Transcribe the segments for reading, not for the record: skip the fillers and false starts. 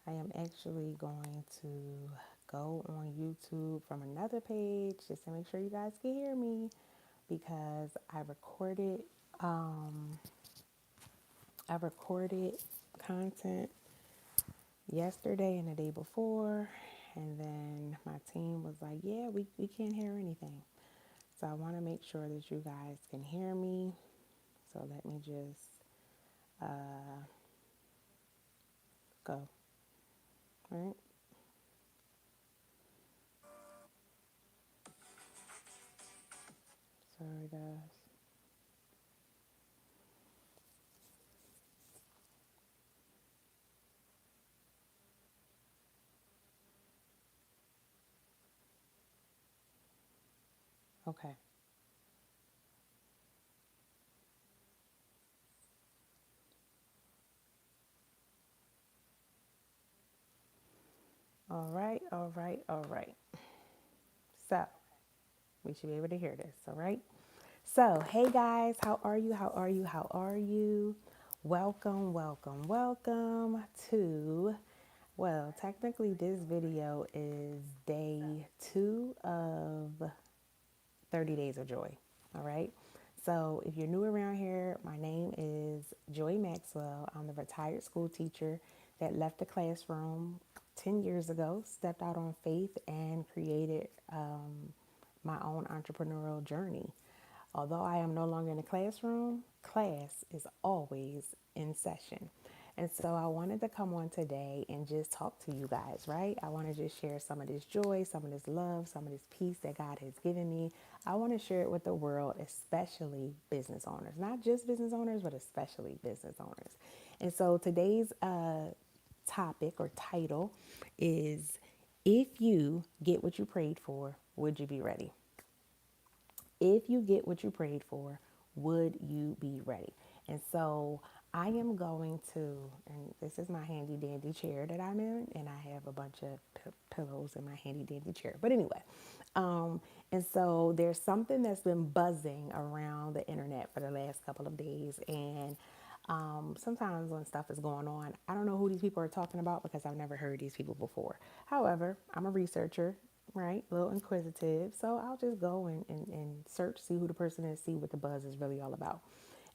I am actually going to go on YouTube from another page just to make sure you guys can hear me because um I recorded content yesterday and the day before, and then my team was like, yeah, we can't hear anything. So I want to make sure that you guys can hear me. So let me just go. All right. Sorry, guys. Okay. All right. All right. All right. So we should be able to hear this. All right. So, hey guys, how are you? How are you? How are you? Welcome, welcome, welcome to, well, technically, this video is day 2 of 30 Days of Joy. All right. So, if you're new around here, my name is Joy Maxwell. I'm the retired school teacher that left the classroom 10 years ago, stepped out on faith, and created my own entrepreneurial journey. Although I am no longer in the classroom, class is always in session. And so I wanted to come on today and just talk to you guys, right? I want to just share some of this joy, some of this love, some of this peace that God has given me. I want to share it with the world, especially business owners. Not just business owners, but especially business owners. And so today's topic or title is, if you get what you prayed for, would you be ready? If you get what you prayed for, would you be ready? And so I am going to, and this is my handy dandy chair that I'm in, and I have a bunch of pillows in my handy dandy chair. But anyway, um, and so there's something that's been buzzing around the internet for the last couple of days, and sometimes when stuff is going on, I don't know who these people are talking about because I've never heard these people before. However, I'm a researcher, right? A little inquisitive. So I'll just go and search, see who the person is, see what the buzz is really all about.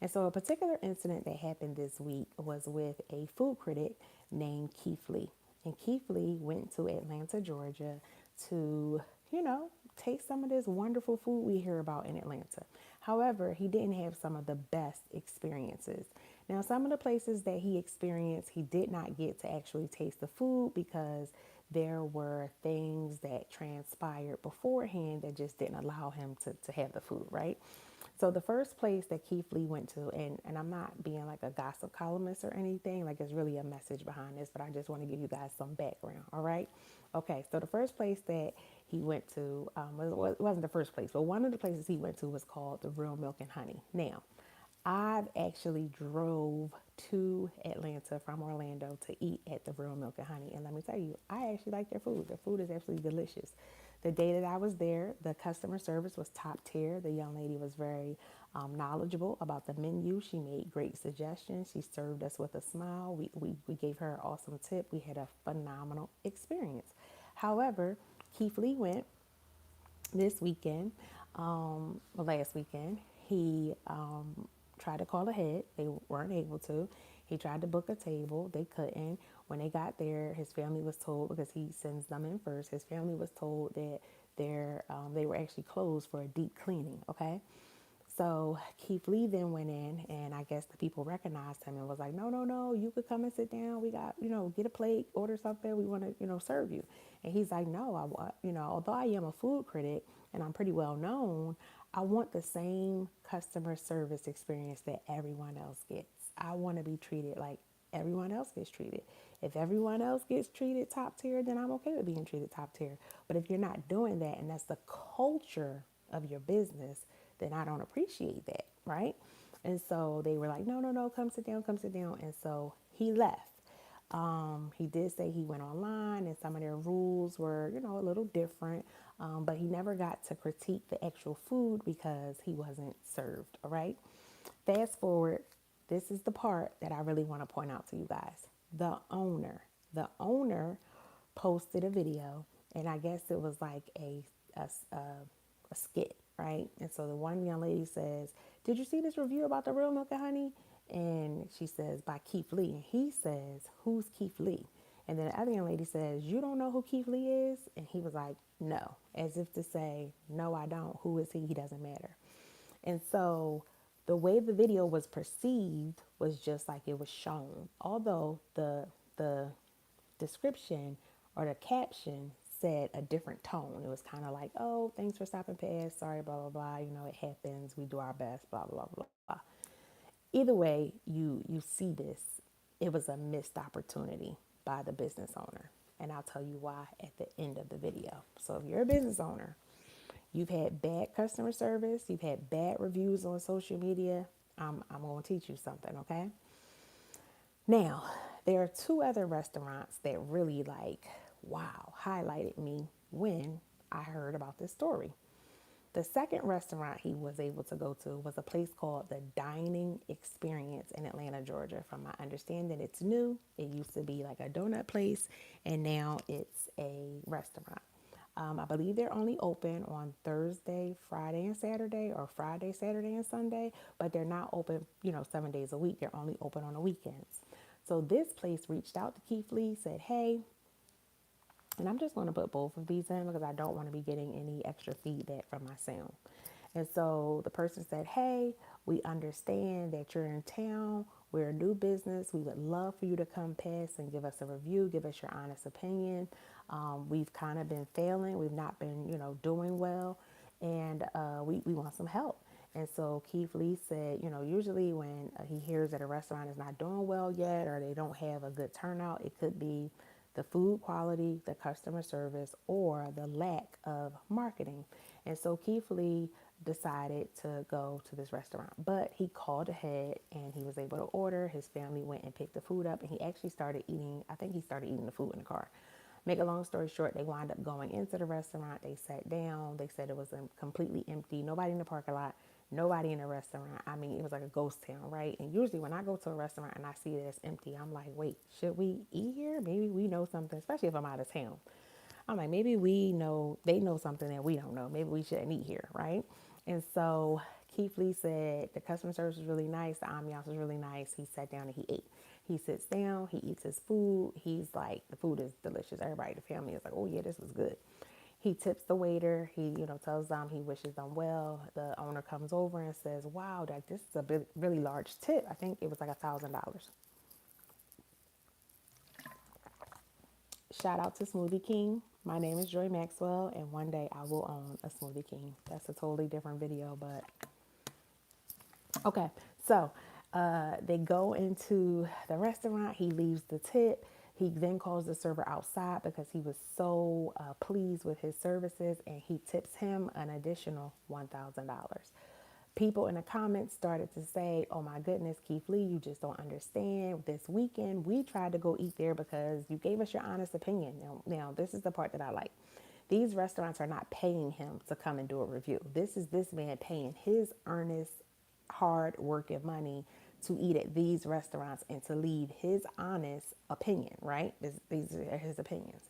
And so a particular incident that happened this week was with a food critic named Keith Lee. And Keith Lee went to Atlanta, Georgia to, taste some of this wonderful food we hear about in Atlanta. However, he didn't have some of the best experiences. Now, some of the places that he experienced, he did not get to actually taste the food because there were things that transpired beforehand that just didn't allow him to have the food, right? So the first place that Keith Lee went to, and I'm not being like a gossip columnist or anything, like it's really a message behind this, but I just want to give you guys some background, all right? Okay, so the first place that he went to, it wasn't the first place, but one of the places he went to was called the Real Milk and Honey. Now, I've actually drove to Atlanta from Orlando to eat at the Real Milk and Honey. And let me tell you, I actually like their food. Their food is absolutely delicious. The day that I was there, the customer service was top tier. The young lady was very knowledgeable about the menu. She made great suggestions. She served us with a smile. We gave her an awesome tip. We had a phenomenal experience. However, Keith Lee went this weekend, last weekend. He tried to call ahead. They weren't able to. He tried to book a table. They couldn't. When they got there, his family was told, because he sends them in first, his family was told that they were actually closed for a deep cleaning, okay? So Keith Lee then went in, and I guess the people recognized him and was like, no, no, no, you could come and sit down. We got, get a plate, order something. We want to, serve you. And he's like, no, I want, although I am a food critic and I'm pretty well known, I want the same customer service experience that everyone else gets. I want to be treated like everyone else gets treated. If everyone else gets treated top tier, then I'm okay with being treated top tier. But if you're not doing that, and that's the culture of your business, then I don't appreciate that, right? And so they were like, no, no, no, come sit down, come sit down. And so he left. He did say he went online and some of their rules were, a little different, but he never got to critique the actual food because he wasn't served, all right? Fast forward, this is the part that I really want to point out to you guys. The owner posted a video, and I guess it was like a, a skit, right? And so the one young lady says, "Did you see this review about the real milk and honey?" And she says, "By Keith Lee." And he says, "Who's Keith Lee?" And then the other young lady says, "You don't know who Keith Lee is?" And he was like, "No," as if to say, "No, I don't. Who is he? He doesn't matter." And so the way the video was perceived was just like it was shown. Although the description or the caption said a different tone. It was kind of like, "Oh, thanks for stopping past. Sorry, blah blah blah. You know, it happens. We do our best, blah blah blah blah." Either way, you see this. It was a missed opportunity by the business owner. And I'll tell you why at the end of the video. So if you're a business owner, you've had bad customer service, you've had bad reviews on social media, I'm going to teach you something, okay? Now, there are two other restaurants that really wow, highlighted me when I heard about this story. The second restaurant he was able to go to was a place called the Dining Experience in Atlanta, Georgia. From my understanding, it's new. It used to be like a donut place, and now it's a restaurant. I believe they're only open on Thursday, Friday, and Saturday, or Friday, Saturday, and Sunday, but they're not open, 7 days a week. They're only open on the weekends. So this place reached out to Keith Lee, said, "Hey," and I'm just going to put both of these in because I don't want to be getting any extra feedback from my sound. And so the person said, "Hey, we understand that you're in town. We're a new business. We would love for you to come past and give us a review, give us your honest opinion. We've kind of been failing. We've not been, doing well. And we want some help." And so Keith Lee said, usually when he hears that a restaurant is not doing well yet or they don't have a good turnout, it could be the food quality, the customer service, or the lack of marketing. And so Keith Lee decided to go to this restaurant, but he called ahead and he was able to order. His family went and picked the food up, and he actually started eating. I think he started eating the food in the car. Make a long story short, they wound up going into the restaurant. They sat down. They said it was completely empty. Nobody in the parking lot. Nobody in the restaurant. I mean, it was like a ghost town, right? And usually when I go to a restaurant and I see that it's empty, I'm like, wait, should we eat here? Maybe we know something, especially if I'm out of town. I'm like, maybe they know something that we don't know. Maybe we shouldn't eat here, right? And so Keith Lee said the customer service was really nice. The ambiance was really nice. He sat down and he ate. He sits down, he eats his food. He's like, the food is delicious. Everybody, the family is like, "Oh yeah, this was good." He tips the waiter. He, tells them he wishes them well. The owner comes over and says, "Wow, like this is a really large tip. I think it was like $1,000. Shout out to Smoothie King. My name is Joy Maxwell, and one day I will own a Smoothie King. That's a totally different video, but okay. So they go into the restaurant. He leaves the tip. He then calls the server outside because he was so pleased with his services, and he tips him an additional $1,000. People in the comments started to say, "Oh my goodness, Keith Lee, you just don't understand. This weekend, we tried to go eat there because you gave us your honest opinion." Now this is the part that I like. These restaurants are not paying him to come and do a review. This is this man paying his earnest, hard working money to eat at these restaurants and to leave his honest opinion, right? These are his opinions.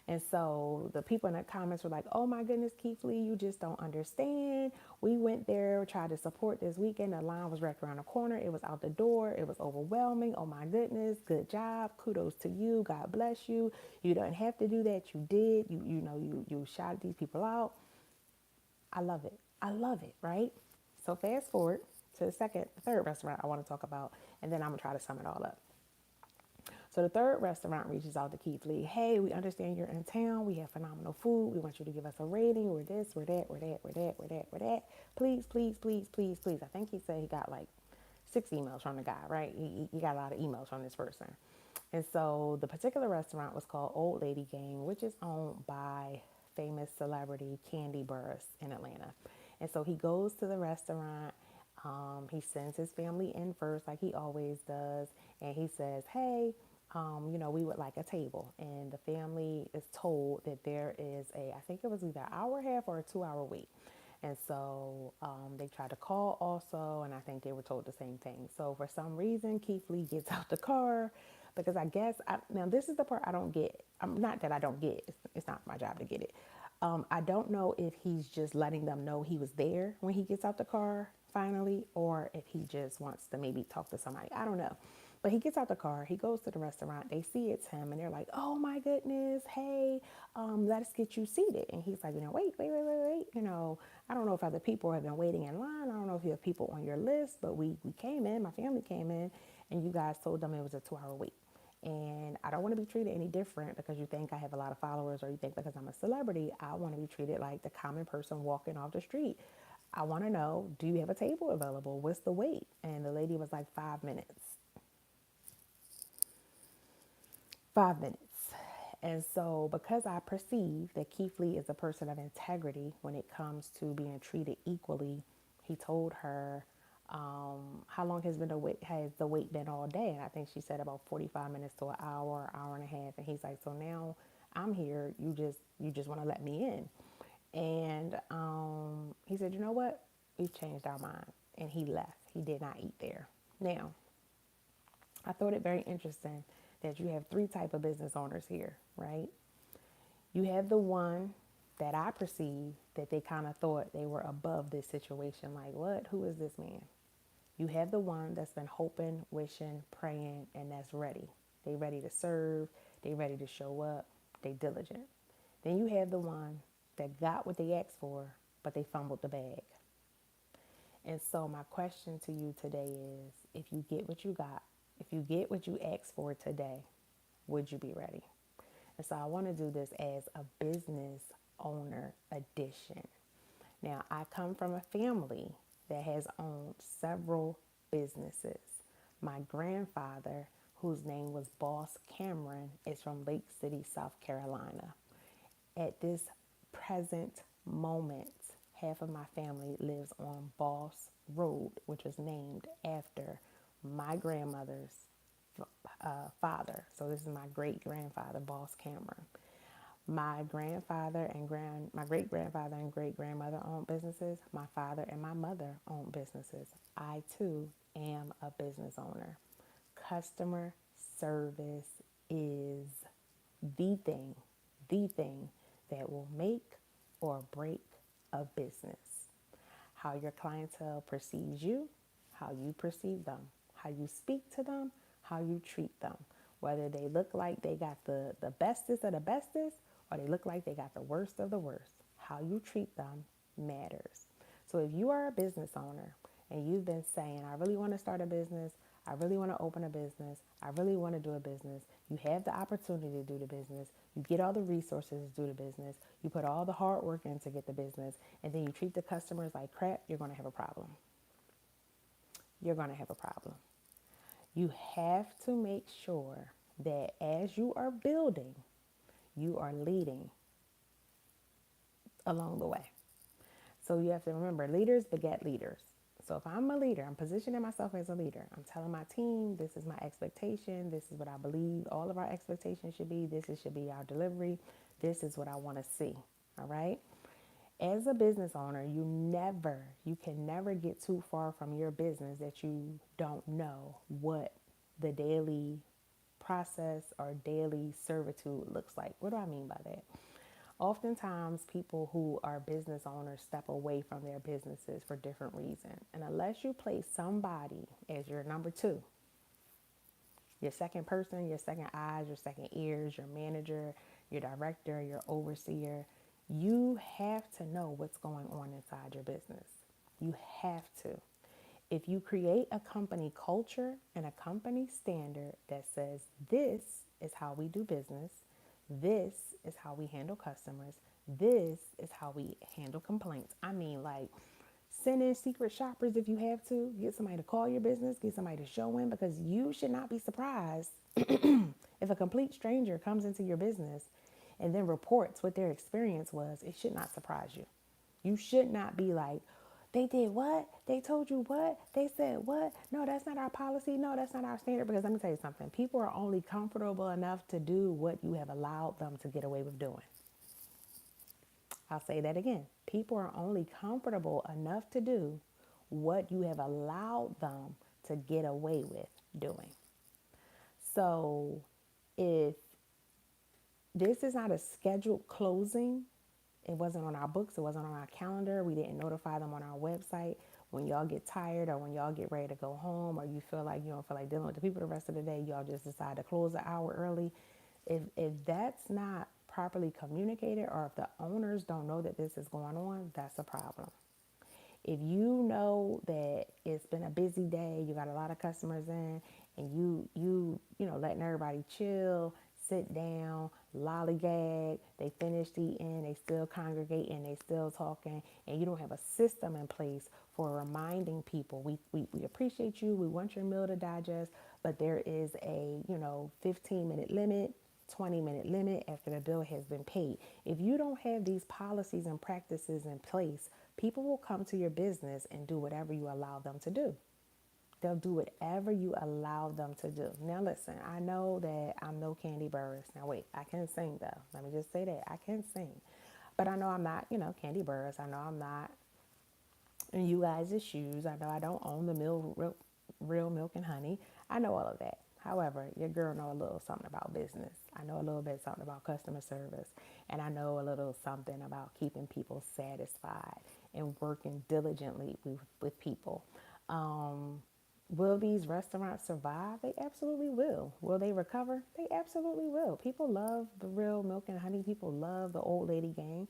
And so the people in the comments were like, "Oh my goodness, Keith Lee, you just don't understand. We went there, tried to support this weekend. The line was right around the corner. It was out the door. It was overwhelming. Oh my goodness, good job. Kudos to you. God bless you. You don't have to do that. You did. You shouted these people out." I love it. I love it, right? So fast forward to the third restaurant I want to talk about, and then I'm gonna try to sum it all up. So the third restaurant reaches out to Keith Lee. "Hey, we understand you're in town. We have phenomenal food. We want you to give us a rating. We're this, we're that, we're that, we're that, we're that, we're that. Please, please, please, please, please." I think he said he got like 6 emails from the guy, right? He got a lot of emails from this person. And so the particular restaurant was called Old Lady Gang, which is owned by famous celebrity Candy Burris in Atlanta. And so he goes to the restaurant. He sends his family in first, like he always does. And he says, "Hey, we would like a table." And the family is told that there is I think it was either an hour and a half or a 2 hour wait. And so they tried to call also, and I think they were told the same thing. So for some reason, Keith Lee gets out the car, Because I guess, now this is the part I don't get. Not that I don't get, it's not my job to get it. I don't know if he's just letting them know he was there when he gets out the car finally, or if he just wants to maybe talk to somebody. I don't know. But he gets out the car, he goes to the restaurant, they see it's him, and they're like, oh my goodness, hey, let us get you seated. And he's like, wait. I don't know if other people have been waiting in line. I don't know if you have people on your list, but we came in, my family came in, and you guys told them it was a 2 hour wait. And I don't want to be treated any different because you think I have a lot of followers, or you think because I'm a celebrity, I want to be treated like the common person walking off the street. I want to know, do you have a table available? What's the wait? And the lady was like, 5 minutes. 5 minutes. And so, because I perceive that Keith Lee is a person of integrity when it comes to being treated equally, he told her, how long has the wait been all day? And I think she said about 45 minutes to an hour and a half. And he's like, so now I'm here. You just want to let me in. And he said, you know what? We've changed our mind. And he left. He did not eat there. Now, I thought it very interesting that you have three type of business owners here, right? You have the one that I perceive that they kind of thought they were above this situation. Like, what? Who is this man? You have the one that's been hoping, wishing, praying, and that's ready. They ready to serve. They ready to show up. They diligent. Then you have the one that got what they asked for, but they fumbled the bag. And so my question to you today is, if you get what you got, if you get what you asked for today, would you be ready? And so I want to do this as a business owner edition. Now, I come from a family that has owned several businesses. My grandfather, whose name was Boss Cameron, is from Lake City, South Carolina. At this present moment, half of my family lives on Boss Road, which was named after my grandmother's father. So this is my great grandfather, Boss Cameron. My great grandfather and great grandmother owned businesses. My father and my mother owned businesses. I too am a business owner. Customer service is the thing, the thing that will make or break a business. How your clientele perceives you, how you perceive them, how you speak to them, how you treat them. Whether they look like they got the bestest of the bestest, or they look like they got the worst of the worst. How you treat them matters. So if you are a business owner and you've been saying, I really want to start a business, I really want to open a business, I really want to do a business, you have the opportunity to do the business, you get all the resources to do the business, you put all the hard work in to get the business, and then you treat the customers like crap, you're going to have a problem. You're going to have a problem. You have to make sure that as you are building, you are leading along the way. So you have to remember, leaders beget leaders. So if I'm a leader, I'm positioning myself as a leader. I'm telling my team, this is my expectation. This is what I believe all of our expectations should be. Should be our delivery. This is what I want to see. All right. As a business owner, you can never get too far from your business that you don't know what the daily process or daily servitude looks like. What do I mean by that? Oftentimes, people who are business owners step away from their businesses for different reasons. And unless you place somebody as your number two, your second person, your second eyes, your second ears, your manager, your director, your overseer, you have to know what's going on inside your business. You have to. If you create a company culture and a company standard that says this is how we do business, this is how we handle customers, this is how we handle complaints. I mean, like, send in secret shoppers if you have to. Get somebody to call your business, get somebody to show in, because you should not be surprised if a complete stranger comes into your business and then reports what their experience was. It should not surprise you. You should not be like, they did what? They told you what? They said what? No, that's not our policy. No, that's not our standard. Because let me tell you something. People are only comfortable enough to do what you have allowed them to get away with doing. I'll say that again. People are only comfortable enough to do what you have allowed them to get away with doing. So if this is not a scheduled closing, it wasn't on our books, it wasn't on our calendar, we didn't notify them on our website. When y'all get tired or when y'all get ready to go home or you feel like you don't feel like dealing with the people the rest of the day, y'all just decide to close an hour early. If that's not properly communicated or if the owners don't know that this is going on, that's a problem. If you know that it's been a busy day, you got a lot of customers in, and you know letting everybody chill, sit down, lollygag, they finished eating, they still congregating, they still talking, and you don't have a system in place for reminding people, we appreciate you, we want your meal to digest, but there is a 15-minute limit, 20-minute limit after the bill has been paid. If you don't have these policies and practices in place, people will come to your business and do whatever you allow them to do. They'll do whatever you allow them to do. Now, listen, I know that I'm no Candy Burris. Now, wait, I can sing though. Let me just say that I can sing. But I know I'm not, Candy Burris. I know I'm not in you guys' shoes. I know I don't own the real milk and honey. I know all of that. However, your girl know a little something about business. I know a little bit something about customer service. And I know a little something about keeping people satisfied and working diligently with people. Um, will these restaurants survive? They absolutely will. Will they recover? They absolutely will. People love the real milk and honey. People love the old lady gang.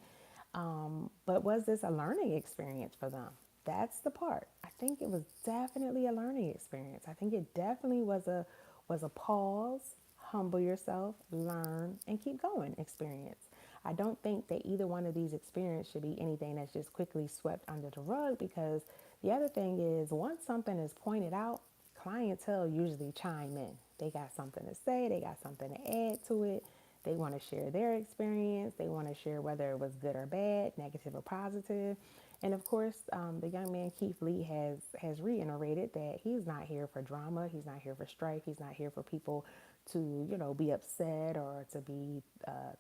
But was this a learning experience for them? That's the part. I think it was definitely a learning experience. I think it definitely was a pause, humble yourself, learn, and keep going experience. I don't think that either one of these experiences should be anything that's just quickly swept under the rug, because the other thing is once something is pointed out, clientele usually chime in. They got something to say, they got something to add to it. They want to share their experience. They want to share whether it was good or bad, negative or positive. And of course, the young man Keith Lee has reiterated that he's not here for drama. He's not here for strife. He's not here for people to be upset or to be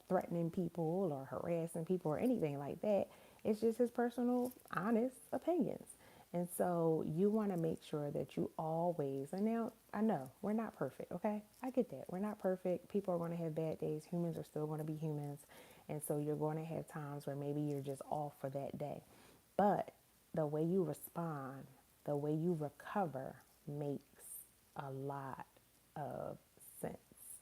threatening people or harassing people or anything like that. It's just his personal, honest opinions. And so you want to make sure that you always, and now I know we're not perfect, okay? I get that. We're not perfect. People are going to have bad days. Humans are still going to be humans. And so you're going to have times where maybe you're just off for that day. But the way you respond, the way you recover makes a lot of sense,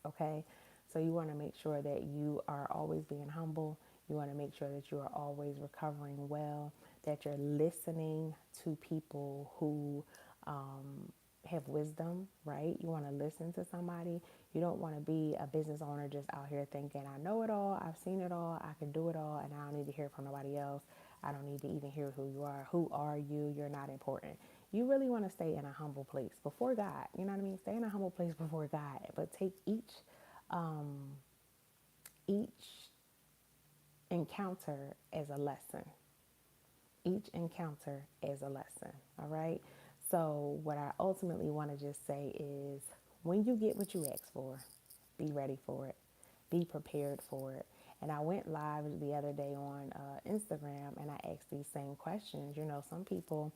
okay? So you want to make sure that you are always being humble. You want to make sure that you are always recovering well, that you're listening to people who have wisdom, right? You want to listen to somebody. You don't want to be a business owner just out here thinking, I know it all, I've seen it all, I can do it all, and I don't need to hear from nobody else. I don't need to even hear who you are. Who are you? You're not important. You really want to stay in a humble place before God. You know what I mean? Stay in a humble place before God, but take each encounter as a lesson. Each encounter as a lesson. All right. So what I ultimately want to just say is, when you get what you ask for, be ready for it. Be prepared for it. And I went live the other day on Instagram and I asked these same questions. Some people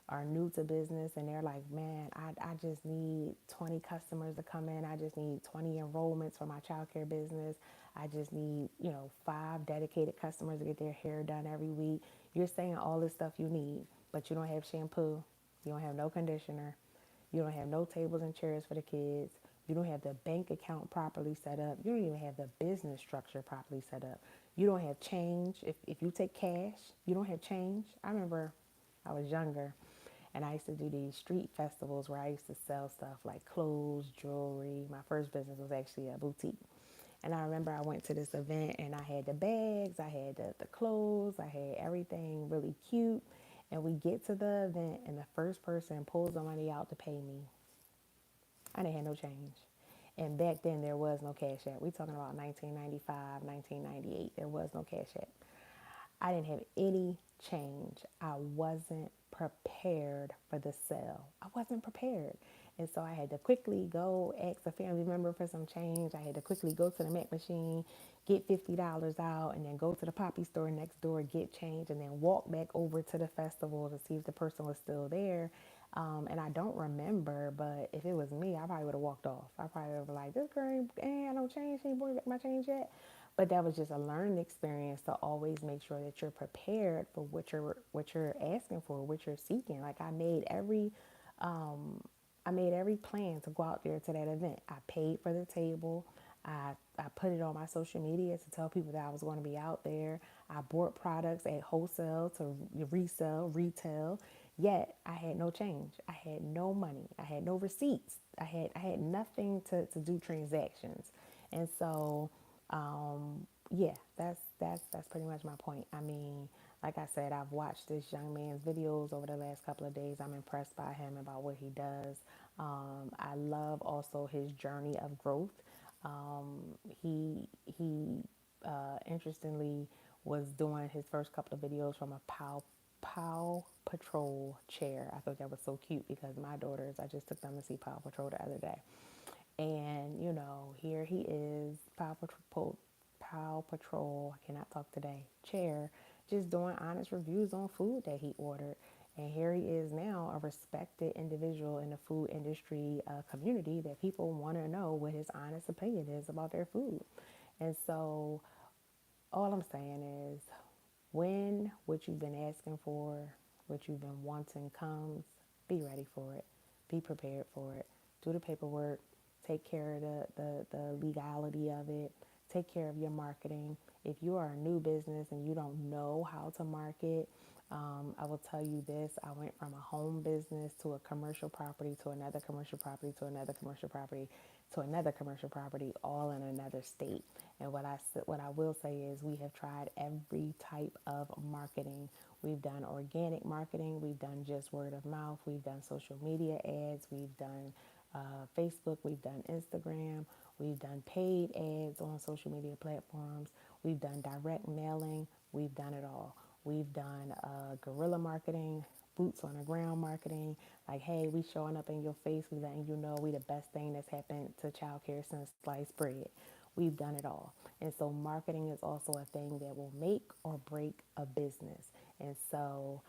are new to business and they're like, man, I just need 20 customers to come in. I just need 20 enrollments for my childcare business. I just need, 5 dedicated customers to get their hair done every week. You're saying all this stuff you need, but you don't have shampoo. You don't have no conditioner. You don't have no tables and chairs for the kids. You don't have the bank account properly set up. You don't even have the business structure properly set up. You don't have change. If you take cash, you don't have change. I remember I was younger and I used to do these street festivals where I used to sell stuff like clothes, jewelry. My first business was actually a boutique. And I remember I went to this event and I had the bags, I had the clothes, I had everything really cute. And we get to the event and the first person pulls the money out to pay me. I didn't have no change. And back then there was no Cash App. We talking about 1995, 1998. There was no Cash App. I didn't have any change. I wasn't prepared for the sale. I wasn't prepared. And so I had to quickly go ask a family member for some change. I had to quickly go to the Mac machine, get $50 out, and then go to the Poppy store next door, get change, and then walk back over to the festival to see if the person was still there. And I don't remember, but if it was me, I probably would have walked off. I probably would have been like, this girl ain't had no change. She ain't bring back my change yet. But that was just a learning experience to always make sure that you're prepared for what you're asking for, what you're seeking. Like um, I made every plan to go out there to that event. I paid for the table. I put it on my social media to tell people that I was going to be out there. I bought products at wholesale to resell, retail. Yet I had no change. I had no money. I had no receipts. I had nothing to do transactions. And so yeah, that's pretty much my point. I mean, like I said, I've watched this young man's videos over the last couple of days. I'm impressed by him about what he does. I love also his journey of growth. He interestingly was doing his first couple of videos from a Paw Patrol chair. I thought that was so cute because my daughters, I just took them to see Paw Patrol the other day. And, here he is, Pow Patrol, I cannot talk today, chair, just doing honest reviews on food that he ordered. And here he is now, a respected individual in the food industry community that people want to know what his honest opinion is about their food. And so all I'm saying is when what you've been asking for, what you've been wanting comes, be ready for it. Be prepared for it. Do the paperwork. Take care of the legality of it. Take care of your marketing. If you are a new business and you don't know how to market, I will tell you this. I went from a home business to a commercial property to another commercial property to another commercial property to another commercial property, all in another state. And what I will say is we have tried every type of marketing. We've done organic marketing. We've done just word of mouth. We've done social media ads. We've done Facebook. We've done Instagram. We've done paid ads on social media platforms. We've done direct mailing. We've done it all. We've done guerrilla marketing, boots on the ground marketing. Like, hey, we showing up in your face. We letting you know we the best thing that's happened to childcare since sliced bread. We've done it all. And so marketing is also a thing that will make or break a business. And so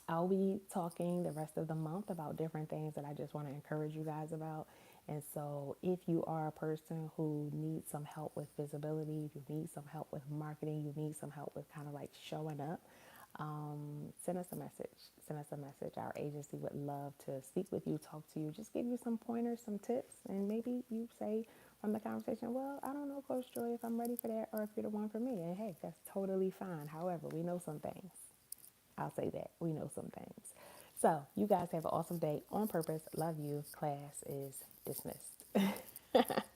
I'll be talking the rest of the month about different things that I just want to encourage you guys about. And so if you are a person who needs some help with visibility, you need some help with marketing, you need some help with kind of like showing up, send us a message. Send us a message. Our agency would love to speak with you, talk to you, just give you some pointers, some tips, and maybe you say from the conversation, well, I don't know, Coach Joy, if I'm ready for that or if you're the one for me. And hey, that's totally fine. However, we know some things. I'll say that. We know some things. So, you guys have an awesome day on purpose. Love you. Class is dismissed.